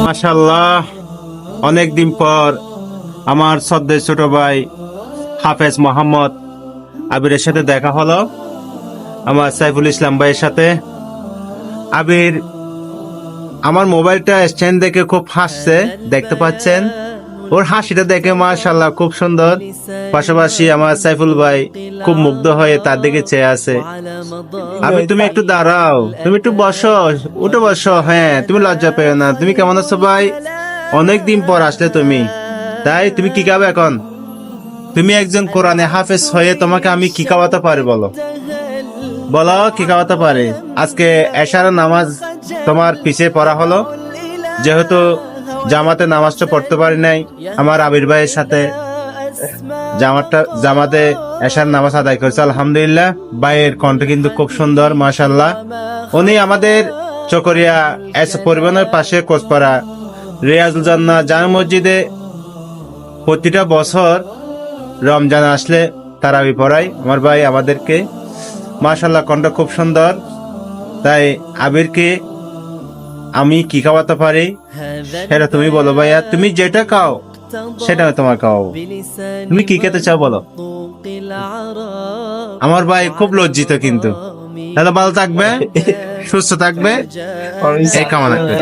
মাশাআল্লাহ, অনেক দিন পর আমার শ্রদ্ধেয় ছোট ভাই হাফেজ মোহাম্মদ আবিরের সাথে দেখা হলো, আমার সাইফুল ইসলাম ভাইয়ের সাথে। আবির আমার মোবাইলটা স্ট্যান্ড দেখে খুব হাসছে, দেখতে পাচ্ছেন। ওর হাসিটা দেখে মাশাআল্লাহ খুব সুন্দর। পাশাপাশি আমার সাইফুল ভাই খুব মুগ্ধ হয়ে তার দিকে চেয়ে আছে। আবির, তুমি একটু দাঁড়াও, তুমি একটু বসো, উঠে বসো। হ্যাঁ, তুমি লজ্জা পেও না। তুমি কেমন আছো ভাই? অনেকদিন পর আসলে তুমি, তাই তুমি কি খাবে এখন? তুমি একজন কোরআনে হাফেজ হয়ে তোমাকে আমি কি খাওয়াতে পারি বলো? বলো কি খাওয়াতে পারি? আজকে এশার নামাজ তোমার পিছিয়ে পড়া হলো, যেহেতু জামাতে নামাজটা পড়তে পারি নাই। আমার আবির ভাইয়ের সাথে জামাতে এশার নামাজ আদায় করেছে আলহামদুলিল্লাহ। ভাইয়ের কণ্ঠ কিন্তু খুব সুন্দর মাশাআল্লাহ। উনি আমাদের চকরিয়া পরিবহনের পাশে কোচপাড়া রিয়াজুল জান্নাহ জামে মসজিদে প্রতিটা বছর রমজান আসলে তারাবি পড়ায় আমার ভাই আমাদেরকে। মাশাআল্লাহ, কণ্ঠ খুব সুন্দর। তাই আবিরকে আমি কি খাওয়াতে পারি সেটা তুমি বলো ভাইয়া। তুমি যেটা খাও সেটা আমি তোমার খাওয়াবো। তুমি কি খেতে চাও বলো? আমার ভাই খুব লজ্জিত, কিন্তু দাদা ভালো থাকবে, সুস্থ থাকবে, এই কামনা করি।